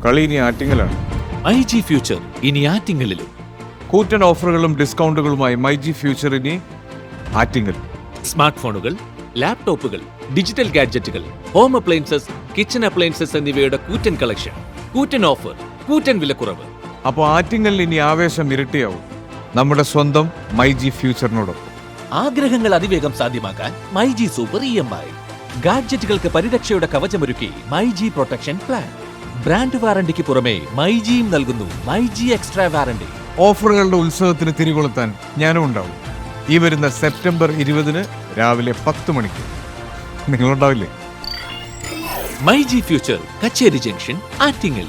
കളി ഇനി ആറ്റിങ്ങലാണ്. IG future ഇനി ആറ്റിങ്ങലിലും. കൂറ്റൻ ഓഫറുകളും ഡിസ്കൗണ്ടുകളുമായി മൈജി ഫ്യൂച്ചർ ഇനി ആറ്റിങ്ങൽ. സ്മാർട്ട് ഫോണുകൾ, ലാപ്ടോപ്പുകൾ, ഡിജിറ്റൽ ഗാഡ്ജറ്റുകൾ, ഹോം അപ്ലയൻസസ്, കിച്ചൺ അപ്ലയൻസസ് എന്നിവയുടെ കൂറ്റൻ കളക്ഷൻ, കൂറ്റൻ ഓഫർ, കൂറ്റൻ വിലക്കുറവ്. അപ്പോൾ ആറ്റിങ്ങലിൽ ഇനി ആവേശം ഇരട്ടിയാവും നമ്മുടെ സ്വന്തം മൈജി ഫ്യൂച്ചറിനോടൊപ്പം. ആഗ്രഹങ്ങൾ അതിവേഗം സാധ്യമാക്കാൻ മൈജി സൂപ്പർ EMI. ഗാഡ്ജറ്റുകൾക്ക് പരിരക്ഷയുടെ കവചമൊരുക്കി മൈജി പ്രൊട്ടക്ഷൻ പ്ലാൻ. ബ്രാൻഡ് വാറണ്ടിക്ക് പുറമെ മൈജിയും നൽകുന്നു മൈജി എക്സ്ട്രാ വാറണ്ടി. ഓഫറുകളുടെ ഉത്സവത്തിന് തിരികൊളുത്താൻ ഞാനും ഉണ്ടാവും ഈ വരുന്ന സെപ്റ്റംബർ 20 രാവിലെ 10 മണിക്ക്. നിങ്ങളുണ്ടാവില്ലേ? മൈജി ഫ്യൂച്ചർ, കച്ചേരി ജംഗ്ഷൻ, ആറ്റിങ്ങൽ.